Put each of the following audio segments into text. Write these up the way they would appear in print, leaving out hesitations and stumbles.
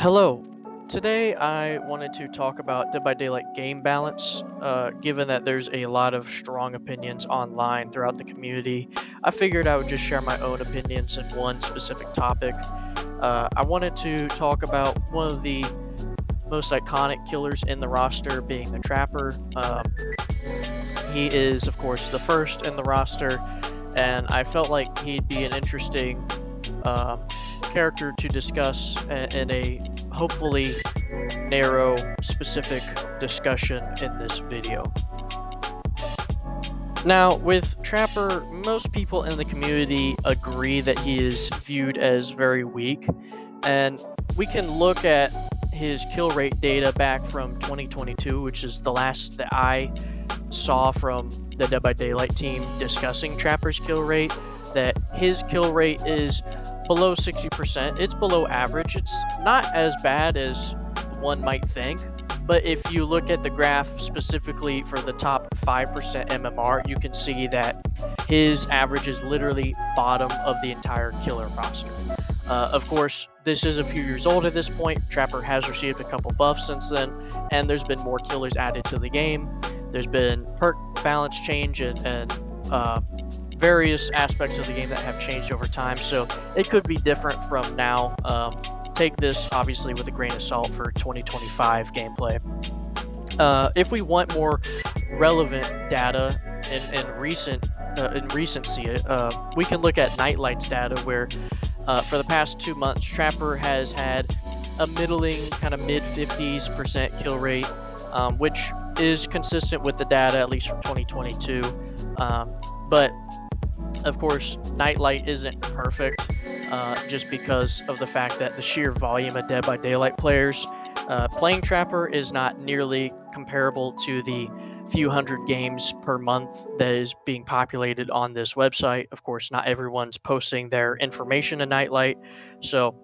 Hello. Today I wanted to talk about Dead by Daylight game balance. Given that there's a lot of strong opinions online throughout the community, I figured I would just share my own opinions in one specific topic. I wanted to talk about one of the most iconic killers in the roster, being the Trapper. He is, of course, the first in the roster, and I felt like he'd be an interesting uh, character to discuss in a hopefully narrow, specific discussion in this video. Now, with Trapper, most people in the community agree that he is viewed as very weak, and we can look at his kill rate data back from 2022, which is the last that I saw from the Dead by Daylight team discussing Trapper's kill rate, that his kill rate is below 60%. It's below average. It's not as bad as one might think, but if you look at the graph specifically for the top 5% MMR, you can see that his average is literally bottom of the entire killer roster. Of course, this is a few years old at this point. Trapper has received a couple buffs since then, and there's been more killers added to the game. There's been perk balance change and various aspects of the game that have changed over time, so it could be different from now. Take this obviously with a grain of salt for 2025 gameplay. If we want more relevant data in recency, we can look at Nightlight's data, where for the past 2 months, Trapper has had a middling kind of mid-50s% kill rate, which is consistent with the data at least from 2022. But of course, Nightlight isn't perfect, just because of the fact that the sheer volume of Dead by Daylight players playing Trapper is not nearly comparable to the few hundred games per month that is being populated on this website. Of course, not everyone's posting their information to Nightlight, so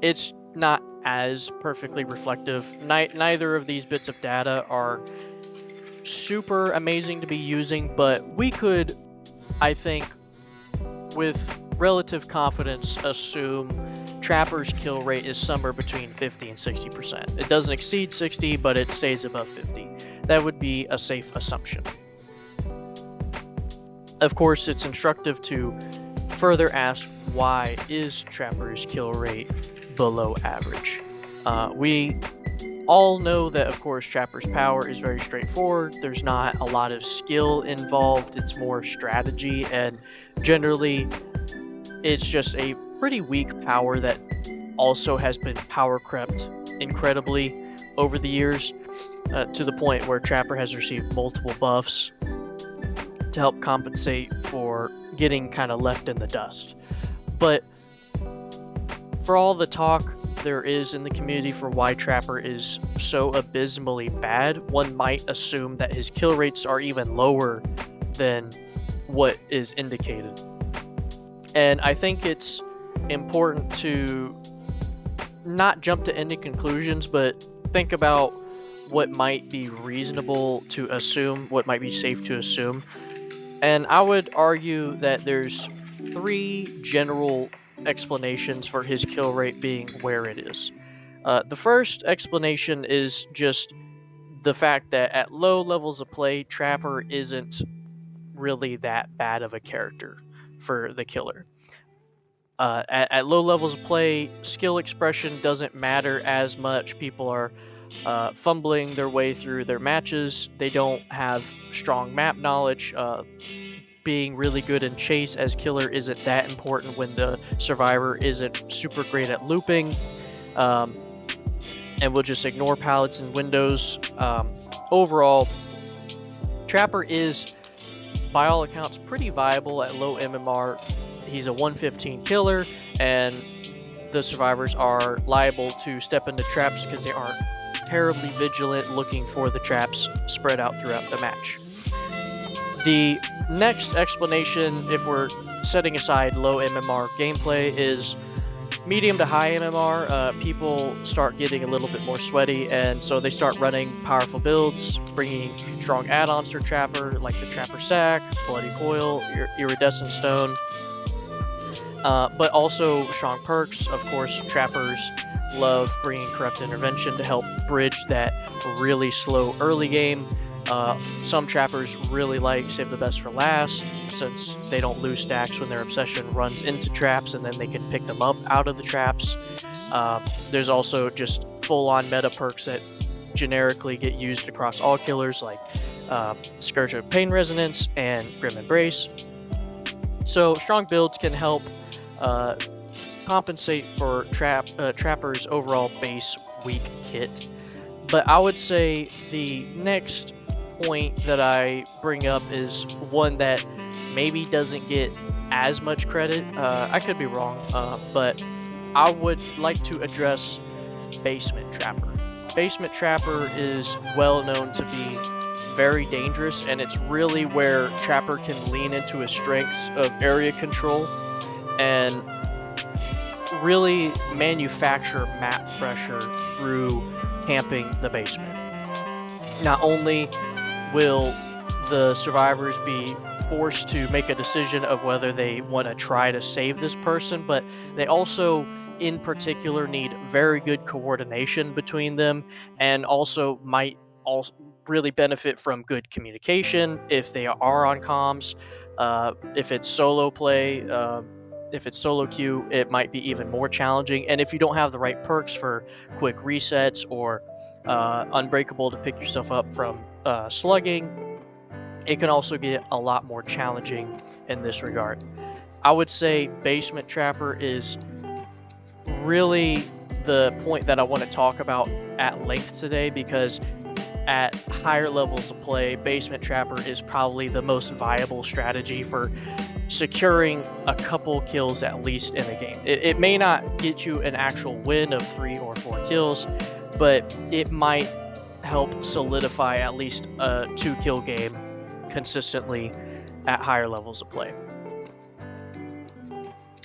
it's not as perfectly reflective. Neither of these bits of data are super amazing to be using, but we could, I think, with relative confidence, assume Trapper's kill rate is somewhere between 50 and 60%. It doesn't exceed 60, but it stays above 50. That would be a safe assumption. Of course, it's instructive to further ask, why is Trapper's kill rate below average? We all know that, of course, Trapper's power is very straightforward. There's not a lot of skill involved. It's more strategy, and generally it's just a pretty weak power that also has been power crept incredibly over the years, to the point where Trapper has received multiple buffs to help compensate for getting kind of left in the dust. But for all the talk there is in the community for why Trapper is so abysmally bad, one might assume that his kill rates are even lower than what is indicated. And I think it's important to not jump to any conclusions, but think about what might be reasonable to assume, what might be safe to assume. And I would argue that there's 3 general explanations for his kill rate being where it is. The first explanation is just the fact that at low levels of play, Trapper isn't really that bad of a character for the killer. At low levels of play, skill expression doesn't matter as much. People are fumbling their way through their matches. They don't have strong map knowledge. Being really good in chase as killer isn't that important when the survivor isn't super great at looping, and we'll just ignore pallets and windows. Overall, Trapper is, by all accounts, pretty viable at low MMR. He's a 115 killer, and the survivors are liable to step into traps because they aren't terribly vigilant looking for the traps spread out throughout the match. The next explanation, if we're setting aside low MMR gameplay, is medium to high MMR. People start getting a little bit more sweaty, and so they start running powerful builds, bringing strong add-ons for Trapper, like the Trapper Sack, Bloody Coil, Iridescent Stone. but also strong perks. Of course, trappers love bringing corrupt intervention to help bridge that really slow early game. Some trappers really like save the best for last, since they don't lose stacks when their obsession runs into traps and then they can pick them up out of the traps. There's also just full-on meta perks that generically get used across all killers, like Scourge of Pain Resonance and Grim Embrace. So strong builds can help uh, compensate for Trapper's overall base weak kit. But I would say the next point that I bring up is one that maybe doesn't get as much credit. I could be wrong, but I would like to address Basement Trapper. Basement Trapper is well known to be very dangerous, and it's really where Trapper can lean into his strengths of area control and really manufacture map pressure through camping the basement. Not only will the survivors be forced to make a decision of whether they want to try to save this person, but they also, in particular, need very good coordination between them, and also might also really benefit from good communication if they are on comms. If it's solo play, if it's solo queue, it might be even more challenging. And if you don't have the right perks for quick resets or unbreakable to pick yourself up from slugging, it can also get a lot more challenging in this regard. I would say Basement Trapper is really the point that I want to talk about at length today, because at higher levels of play, Basement Trapper is probably the most viable strategy for securing a couple kills at least in a game. It may not get you an actual win of 3 or 4 kills, but it might help solidify at least a 2-kill game consistently at higher levels of play.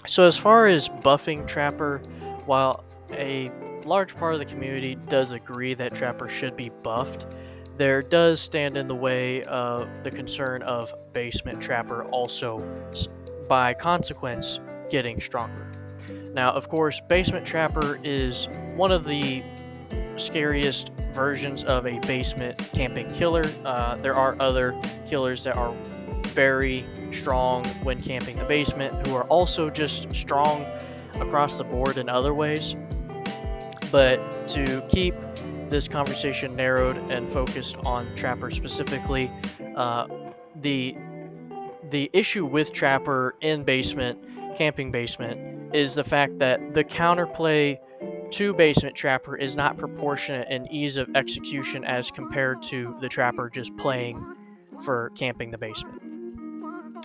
So as far as buffing Trapper, while a large part of the community does agree that Trapper should be buffed, there does stand in the way of the concern of Basement Trapper also, by consequence, getting stronger. Now, of course, Basement Trapper is one of the scariest versions of a basement camping killer. There are other killers that are very strong when camping the basement, who are also just strong across the board in other ways. But to keep this conversation narrowed and focused on Trapper specifically, the issue with Trapper in basement, camping basement, is the fact that the counterplay to Basement Trapper is not proportionate in ease of execution as compared to the Trapper just playing for camping the basement.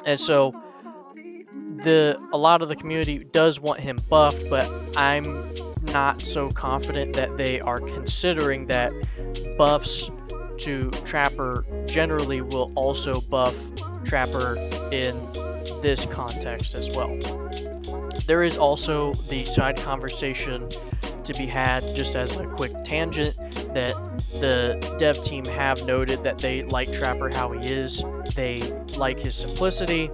And so a lot of the community does want him buffed, but I'm not so confident that they are considering that buffs to Trapper generally will also buff Trapper in this context as well. There is also the side conversation to be had, just as a quick tangent, that the dev team have noted that they like Trapper how he is. They like his simplicity.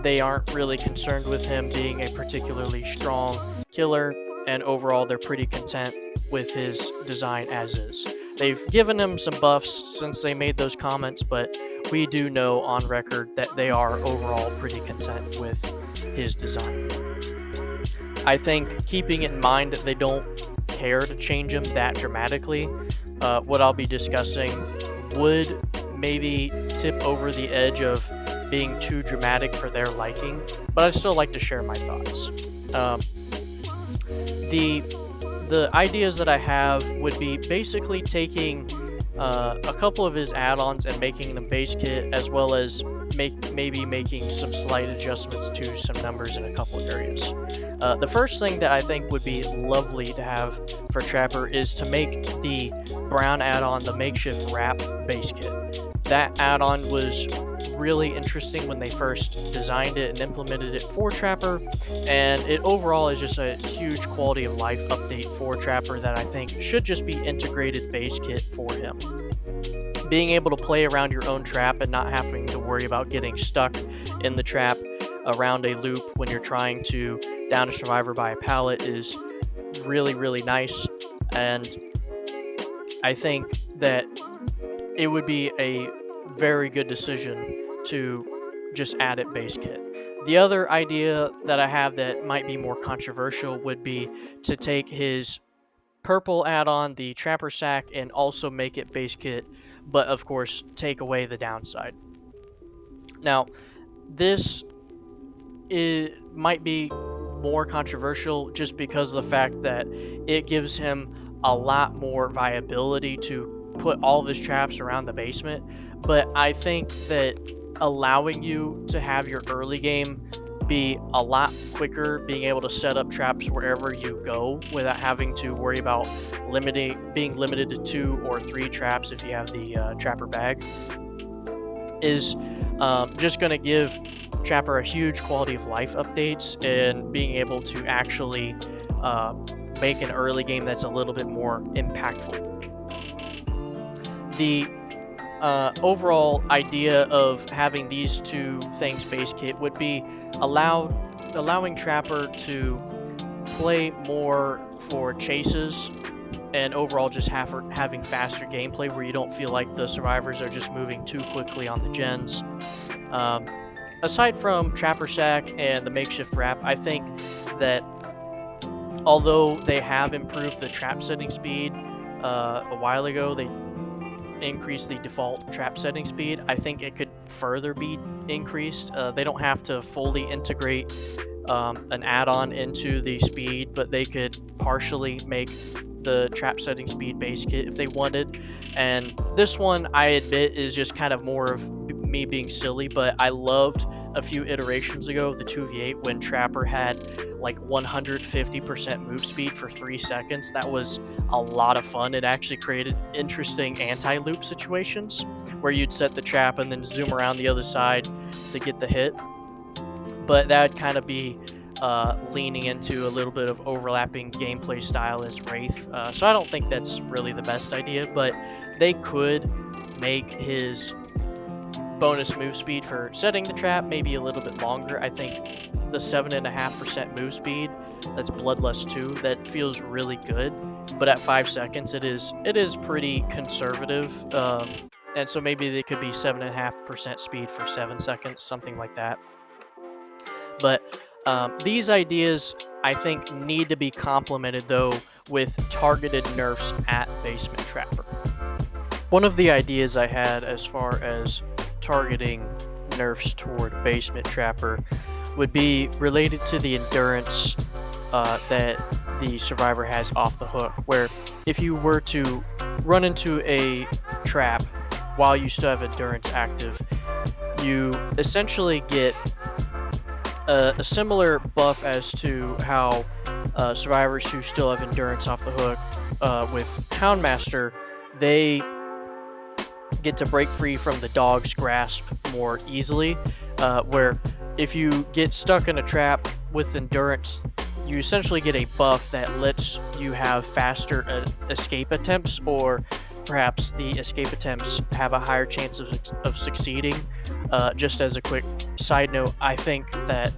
They aren't really concerned with him being a particularly strong killer, and overall they're pretty content with his design as is. They've given him some buffs since they made those comments, but we do know on record that they are overall pretty content with his design. I think, keeping in mind that they don't care to change him that dramatically, what I'll be discussing would maybe tip over the edge of being too dramatic for their liking, but I'd still like to share my thoughts. The ideas that I have would be basically taking a couple of his add-ons and making them base kit, as well as maybe making some slight adjustments to some numbers in a couple areas. The first thing that I think would be lovely to have for Trapper is to make the brown add-on, the makeshift wrap base kit. That add-on was really interesting when they first designed it and implemented it for Trapper, and it overall is just a huge quality of life update for Trapper that I think should just be integrated base kit for him. Being able to play around your own trap and not having to worry about getting stuck in the trap around a loop when you're trying to down a survivor by a pallet is really, really nice. And I think that it would be a very good decision to just add it base kit. The other idea that I have that might be more controversial would be to take his purple add-on, the Trapper Sack, and also make it base kit, but of course take away the downside. Now, this might be more controversial just because of the fact that it gives him a lot more viability to put all of his traps around the basement. But I think that allowing you to have your early game be a lot quicker, being able to set up traps wherever you go without having to worry about being limited to 2 or 3 traps if you have the trapper bag, is just going to give Trapper a huge quality of life updates and being able to actually make an early game that's a little bit more impactful. The overall idea of having these two things base kit would be allowing Trapper to play more for chases and overall just having faster gameplay where you don't feel like the survivors are just moving too quickly on the gens. Aside from Trapper Sack and the makeshift wrap, I think that although they have improved the trap setting speed a while ago, they increased the default trap setting speed. I think it could further be increased. They don't have to fully integrate an add-on into the speed, but they could partially make the trap setting speed base kit if they wanted. And this one, I admit, is just kind of more of me being silly, but I loved a few iterations ago of the 2v8 when Trapper had like 150% move speed for 3 seconds. That was a lot of fun. It actually created interesting anti-loop situations where you'd set the trap and then zoom around the other side to get the hit. But that would kind of be leaning into a little bit of overlapping gameplay style as Wraith. So I don't think that's really the best idea, but they could make his bonus move speed for setting the trap maybe a little bit longer. I think the 7.5% move speed, that's Bloodlust 2, that feels really good. But at 5 seconds, it is pretty conservative. And so maybe they could be 7.5% speed for 7 seconds, something like that. But these ideas, I think, need to be complemented, though, with targeted nerfs at Basement Trapper. One of the ideas I had as far as targeting nerfs toward Basement Trapper would be related to the endurance that the survivor has off the hook, where if you were to run into a trap while you still have endurance active, you essentially get a similar buff as to how survivors who still have endurance off the hook with Houndmaster, they get to break free from the dog's grasp more easily, where if you get stuck in a trap with endurance, you essentially get a buff that lets you have faster escape attempts, or perhaps the escape attempts have a higher chance of succeeding. Just as a quick side note, I think that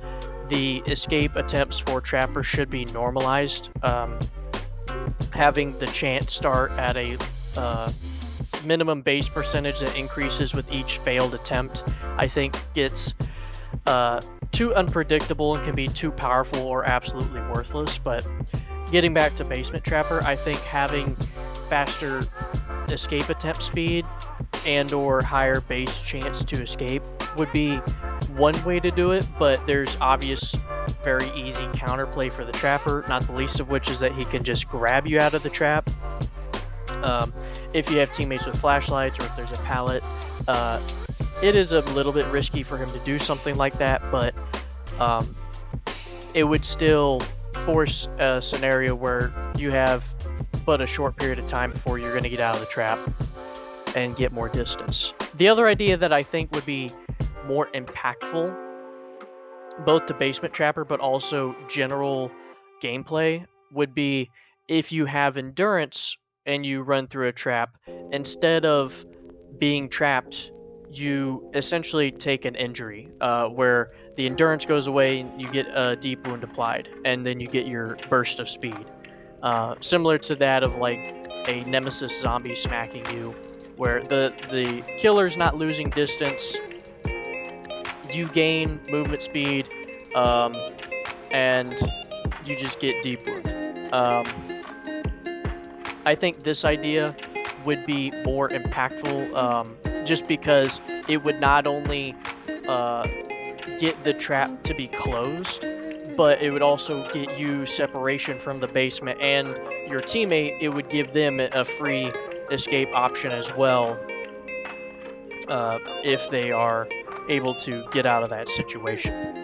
the escape attempts for Trapper should be normalized. Having the chance start at a minimum base percentage that increases with each failed attempt, I think gets too unpredictable and can be too powerful or absolutely worthless. But getting back to Basement Trapper, I think having faster escape attempt speed and or higher base chance to escape would be one way to do it, but there's obvious very easy counterplay for the Trapper, not the least of which is that he can just grab you out of the trap. If you have teammates with flashlights or if there's a pallet, it is a little bit risky for him to do something like that, but it would still force a scenario where you have but a short period of time before you're going to get out of the trap and get more distance. The other idea that I think would be more impactful, both to Basement Trapper but also general gameplay, would be if you have endurance and you run through a trap, instead of being trapped you essentially take an injury where the endurance goes away and you get a deep wound applied, and then you get your burst of speed. Similar to that of like a nemesis zombie smacking you, where the killer's not losing distance, you gain movement speed, and you just get deep wound. I think this idea would be more impactful, just because it would not only get the trap to be closed, but it would also get you separation from the basement, and your teammate, it would give them a free escape option as well, if they are able to get out of that situation.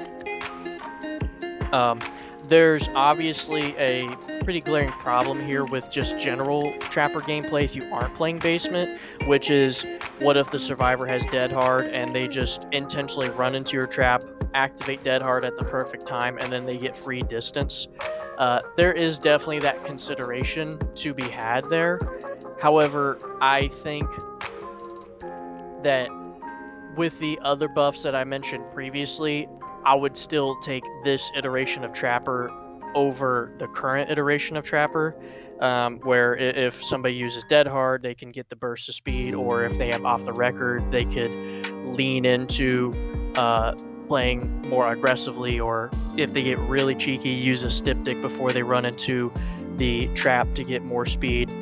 There's obviously a pretty glaring problem here with just general Trapper gameplay if you aren't playing Basement, which is, what if the survivor has Dead Hard and they just intentionally run into your trap, activate Dead Hard at the perfect time, and then they get free distance? There is definitely that consideration to be had there. However, I think that with the other buffs that I mentioned previously, I would still take this iteration of Trapper over the current iteration of Trapper, where if somebody uses Dead Hard, they can get the burst of speed, or if they have Off the Record, they could lean into playing more aggressively, or if they get really cheeky, use a Styptic before they run into the trap to get more speed.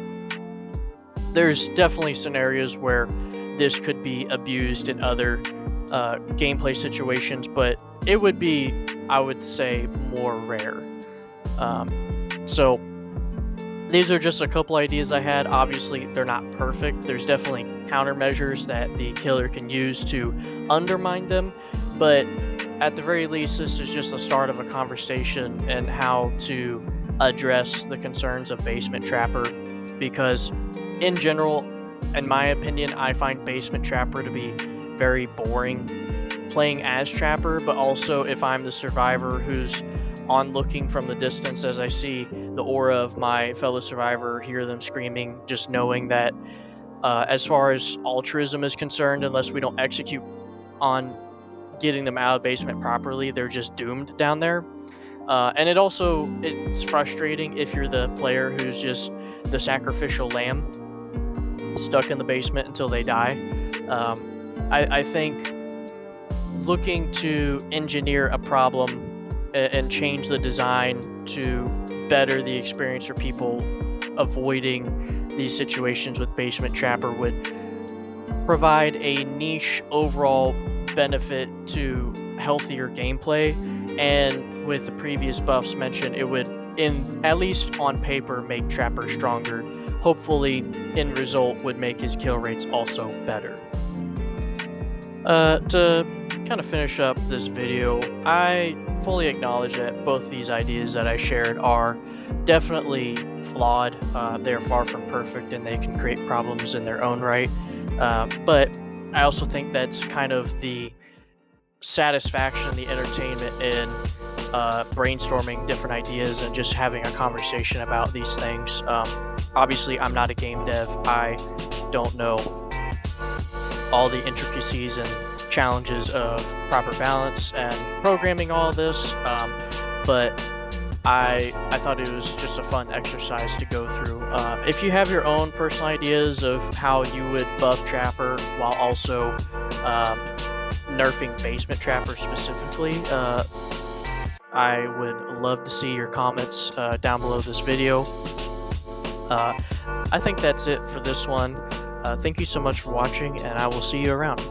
There's definitely scenarios where this could be abused in other gameplay situations, but it would be, I would say, more rare. So these are just a couple ideas I had. Obviously, they're not perfect. There's definitely countermeasures that the killer can use to undermine them, but at the very least, this is just the start of a conversation and how to address the concerns of Basement Trapper, because in general, in my opinion, I find Basement Trapper to be very boring playing as Trapper, but also if I'm the survivor who's on looking from the distance, as I see the aura of my fellow survivor, hear them screaming, just knowing that as far as altruism is concerned, unless we don't execute on getting them out of basement properly, they're just doomed down there. And it's frustrating if you're the player who's just the sacrificial lamb stuck in the basement until they die. I think looking to engineer a problem and change the design to better the experience for people avoiding these situations with Basement Trapper would provide a niche overall benefit to healthier gameplay, and with the previous buffs mentioned, it would, at least on paper, make Trapper stronger. Hopefully, in result, would make his kill rates also better. To kind of finish up this video, I fully acknowledge that both these ideas that I shared are definitely flawed. They are far from perfect, and they can create problems in their own right. But I also think that's kind of the satisfaction, the entertainment in brainstorming different ideas and just having a conversation about these things. Obviously, I'm not a game dev. I don't know all the intricacies and challenges of proper balance and programming all of this, but I thought it was just a fun exercise to go through. If you have your own personal ideas of how you would buff Trapper while also nerfing Basement Trapper specifically, I would love to see your comments down below this video. I think that's it for this one. Thank you so much for watching, and I will see you around.